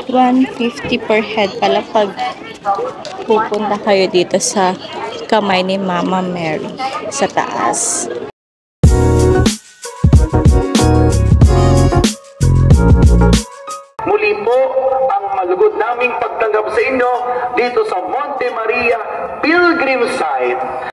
150 per head pala pag pupunta kayo dito sa kamay ni Mama Mary sa taas. Muli po ang malugod naming pagtanggap sa inyo dito sa Monte Maria Pilgrim Site.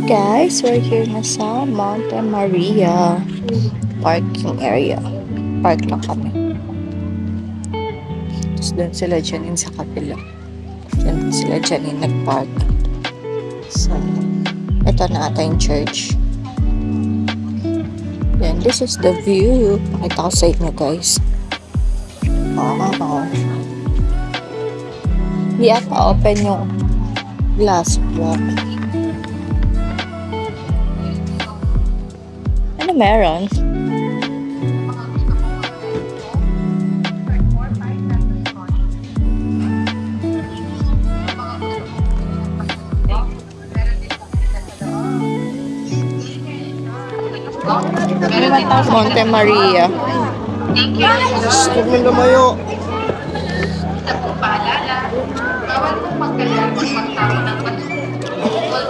Guys, we're here na sa Monte Maria parking area. Park lang kami. Tapos doon sila Janine sa kapila. Doon sila Janine nag-park. So, ito na ata yung church. Then, this is the view. Pakita ko sa inyo, guys. Wow. Hindi ata open yung glass walk. Ano meron? Monte Maria. Thank you. Gusto mo lumayo. Sa po paalala, bawal po magkalat ng pagtao ng patutukol.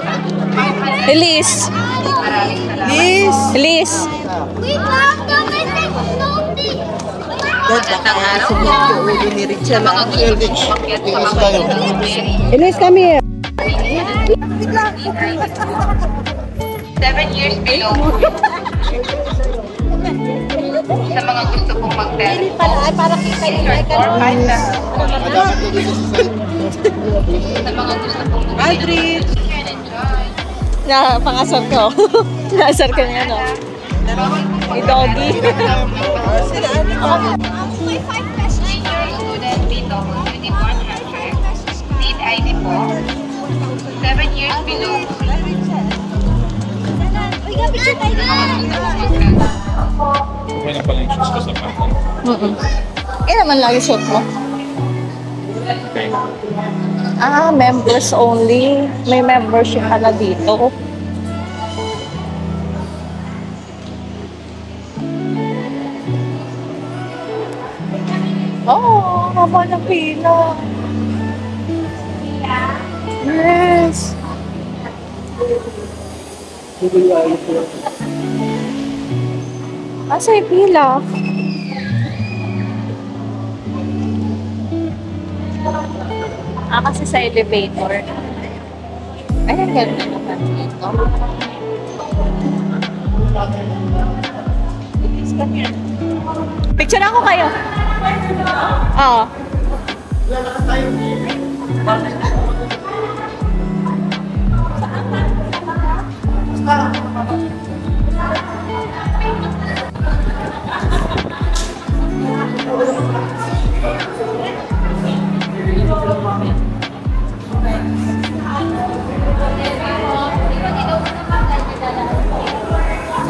Elise! Maraming salamat. Elise! We love the message notice. Magandang araw po. Sa mga gusto pong umakyat sa mga ng Mary. Elise, come here! 7 years below po. Sa mga gusto pong mag-test po, insert 4-5 lang. Sa mga gusto pong Aldrin! Na, pangasar ko. Naasar ka niya, no? May doggy. Senior student dito, Unit 100. Need ID po. 7 years below. Uy, gabi siya tayo na. Okay na pala yung shoes ko sa patan. Eh naman lagi suot mo. Okay. Ah, members only. May membership pala dito. Oh, haba ng pila. Yes. Asa yung pila? Kasi sa elevator. Ay, gano'n na naman dito. Picture ako kayo. Oo.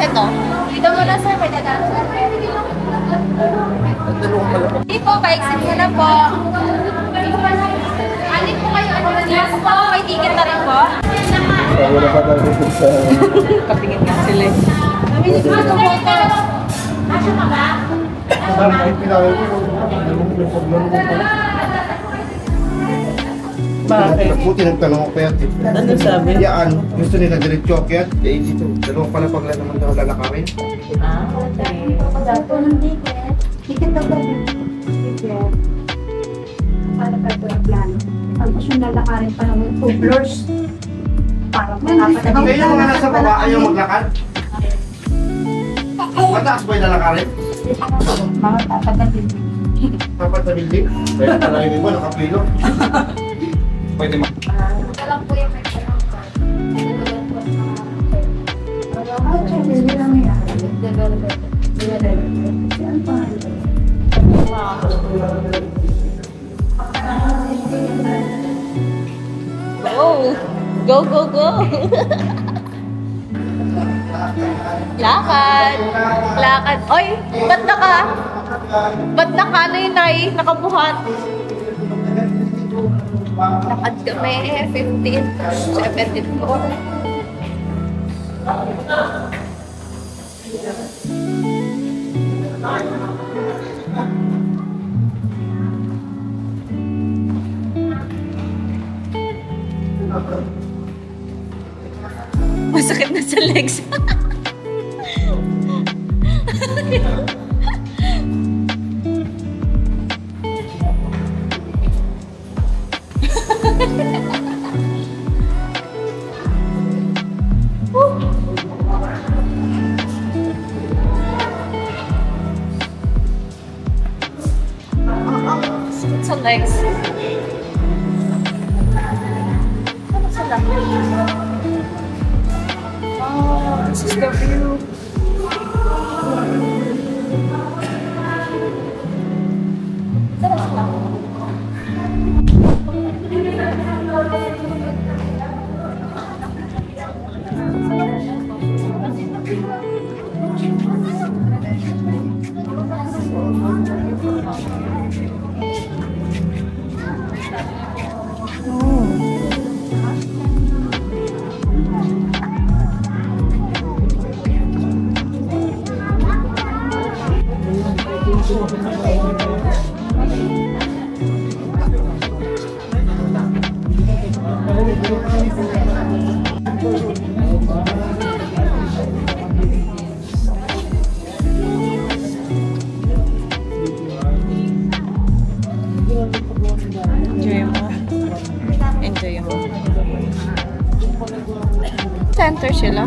Ito. Dito muna sir, may dadaan sir. Hindi po, pa-exit mo na po. Alin po kayo, ano na po? May ticket na rin po. Wala pa tayo sa... Kapingin nga sila. Namili ko ito po ito. Asya ka ba? Bakit? Buti nagtanong ako kaya. Ano sabi? Yan, gusto nila diretso kaya. Kaya dito, dalawa pala pag naman daw lalakarin. Ah, okay. Dato ng ticket. Ticket daw ba yun? Ticket. Para pa ito ang plano. Tapos yung lalakarin pa naman 2 floors. Para makapat na Kayo mga nasa baba, ayaw maglakad? Mataas ba yung lalakarin? mga tatagatin. Dapat sa building? Kaya pala yung iba, nakapilo. Pwede ma... Ito lang po yung may panang ko. Hindi lang yan. Developer. Yan pa. Go! Go, go, go! Lakad! Lakad! Oy! Ba't naka nay? Nakabuhat? Lakad kami, 15, 17 po. Masakit na sa legs. Sakit sa legs. Ano sa legs? Oh, this is the view. Enjoy mo. Enjoy mo. Center sila.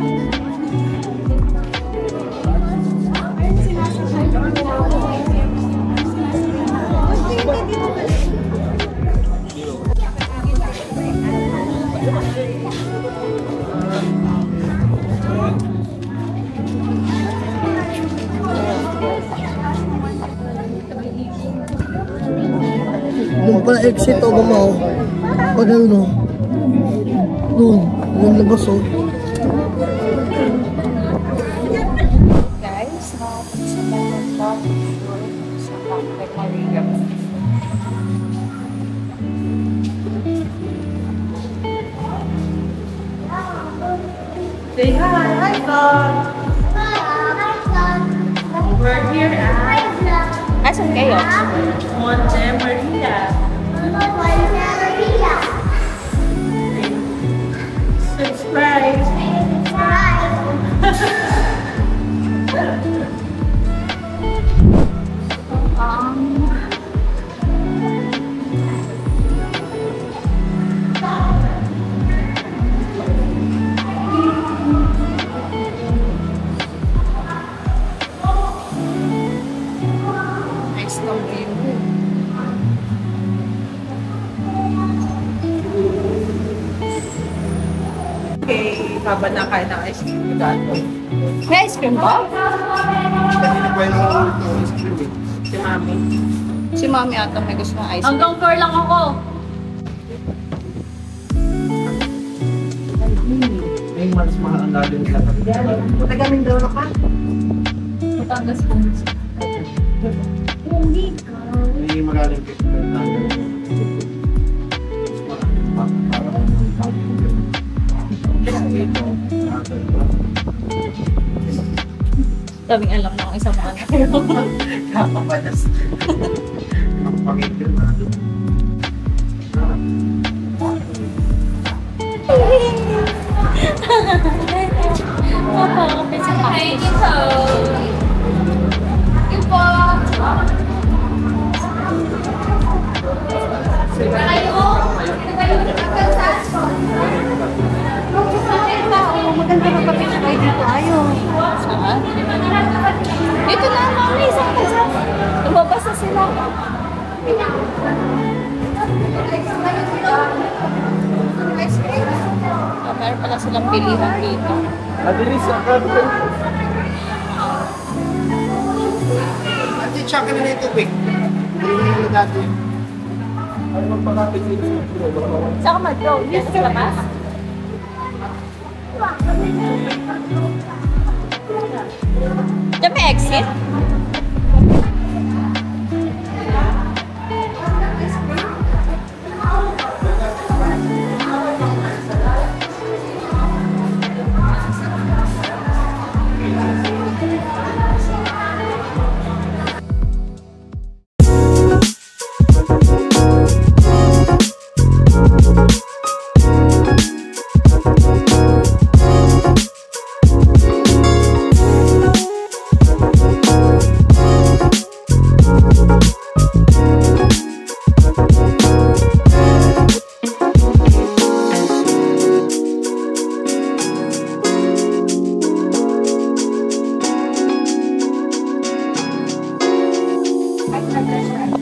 Doon pala exit o mamaw. Pag ano no? Doon. Yung labas o. Guys, nakapagsabahan po sa Santa Maria. Say hi. Hi, God. We're here at Asan kayo? Monte Maria. Subscribe. Nice na view. Okay, habang nakain ng ice cream ko dito. May ice cream ba? Kanina pa yung ice cream eh. Si Mami. Si Mami ata may gusto ng ice cream. Hanggang 4 lang ako. May mas mahal ang lalo nila. Tagaming daw na ka? Matangas po. Hindi ka. May magaling kasi Daming alam ng isang mga anak. Kakapalas. Ang pangit-pangit na. Mapakapit sa Thank you so. Yun po. Maganda magpapicture kayo dito. Ayaw. Saan? Dito na, Mami. Isang isa. Lumabas na sila. Ah, meron pala silang bilihan dito. Adilis ang kapit. Ate, tsaka na ito, quick. Hindi mo dati. Ano magpakapit dito? Saan ka mag-go? Dito sa labas? Diyan may exit?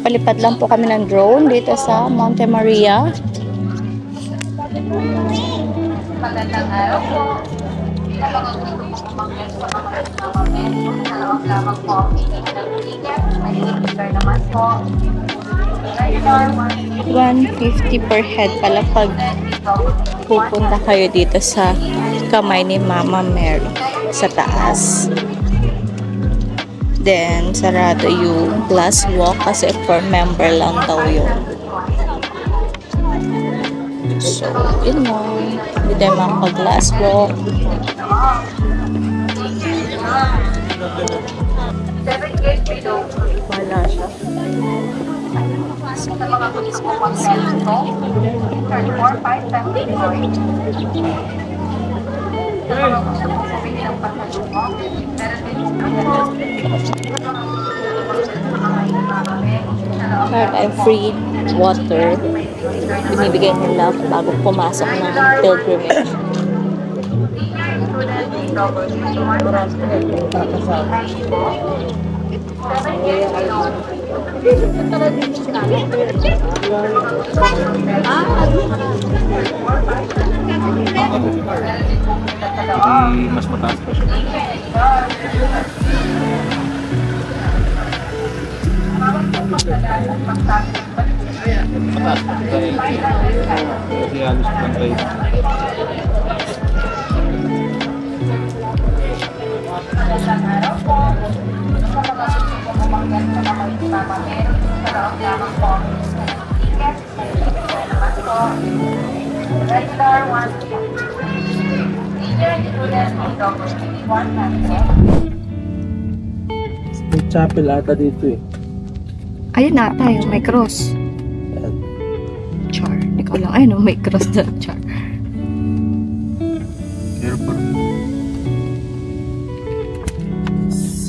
Papalipad lang po kami ng drone dito sa Monte Maria. Magandang araw po. Sa mga gusto umakyat sa mga pamamit, dalawang lamang po ang hihingi ng ticket. May sticker naman po. Regular, 150 per head pala pag pupunta kayo dito sa kamay ni Mama Mary sa taas. Then, sarado yung glass walk kasi for member lang daw yun. So, yun mo. Hindi tayo makapag-glass walk. 7 years below. Wala siya. Sa mga gusto umakyat po, turn 4-5 times Pinoy. Sa mga gusto bumili ng pasalubong, meron din Meron tayong free water. Binibigay nila bago pumasok ng pilgrimage. Mas mataas pa siya. Mataas pa siya. Kasi halos pantay. Regular 1. May chapel ata dito eh. Ayun na tayo, may cross. Char. Ikaw lang. Ayun, may cross na char.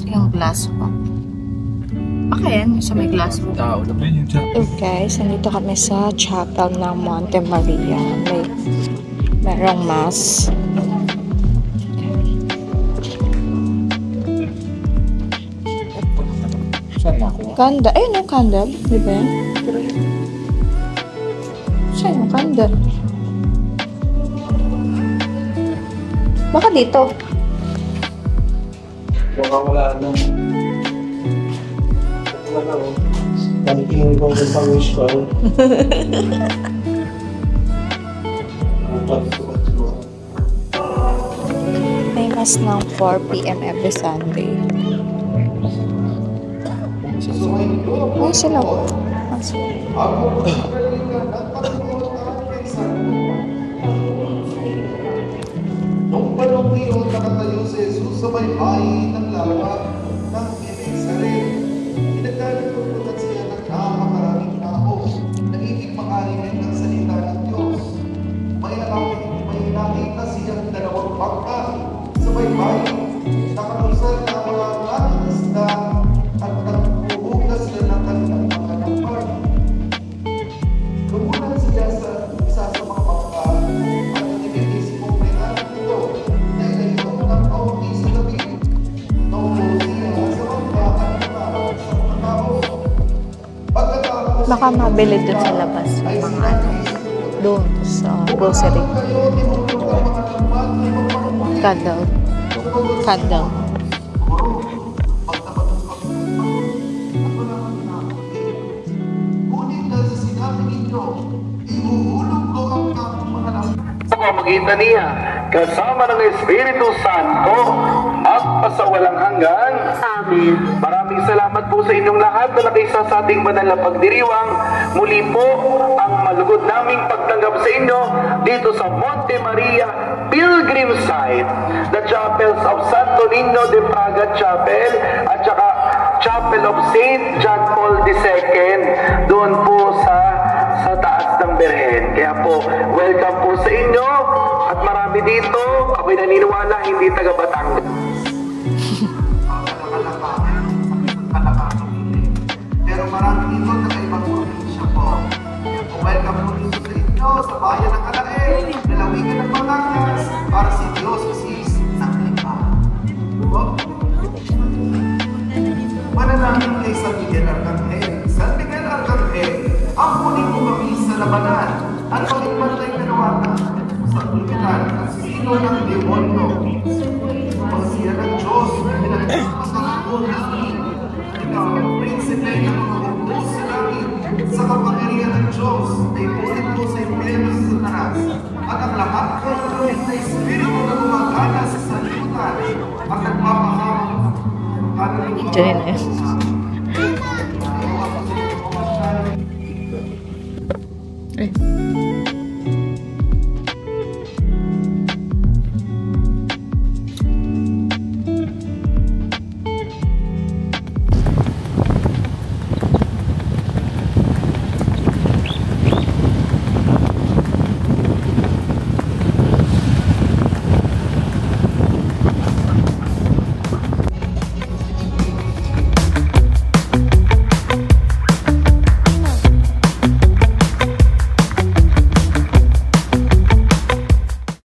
Yung glass po. Okay, yan. Sa may glass po. Tao lang yun yung chat. So guys, nandito kami sa chapel ng Monte Maria. Merong mass. Saan ako? Candle. Ayun yung candle. Di ba yan? Saan yung candle? Baka dito. Baka wala na. Wala na oh. Panikin mo ibang pang-wish ko. May mass ng 4 p.m. every Sunday. Ay, sila po. Nung panong iyon, nakatayo si Jesus sa baybayin ng lawa ng Genesaret. Pinagdalagputan siya ng napakaraming tao. Nagiging makaringin ng salita ng Diyos. May nakita siyang dalawang bangka sa baybayin. Nakalusad na mga ating isda at nagpuhugas na ng kanilang mga nampar. Lumunan siya sa isa sa mga bangka at iniisip mong may anak ito na ilayo ng kaunti sa gabi. Naupo siya sa bangka at tumarap sa mga tao. Pagkatapos Baka mabili dun sa labas yung mga ano. Doon sa grocery. Candle. Candle. Pamamagitan niya kasama ng Espiritu Santo magpasawalang hanggan. Amen. Maraming salamat po sa inyong lahat na nakisa sa ating banal na pagdiriwang. Muli po ang malugod naming pagtanggap sa inyo dito sa Monte Maria Pilgrim Site, the Chapels of Santo Niño de Praga Chapel at saka Chapel of Saint John Paul II doon po sa taas ng Berhen. Kaya po, welcome po sa inyo at marami dito. Ako'y naniniwala, hindi taga Batangas. Pero marami dito nakaibang probinsya po. Welcome po dito sa inyo sa bayan ng Alael, lalawigan ng Batangas para si Dioceses ng Lipa. Manalangin kay San Miguel Arcangel. San Miguel Arcangel, ang muling kumami sa labanan at pagpantay na nawatan sa kulmitan ng sino ng demonyo. Pagsiya ng Diyos, pinagpapos ang akong namin. Ikaw ang prinsipe ng mga bukos sa langit. Sa kapangyarihan ng Diyos, ay pulit po sa impyerno sa Satanas. At ang lahat ng espiritu na gumagana sa sanlibutan at nagpapahamang Ito rin eh. Ay.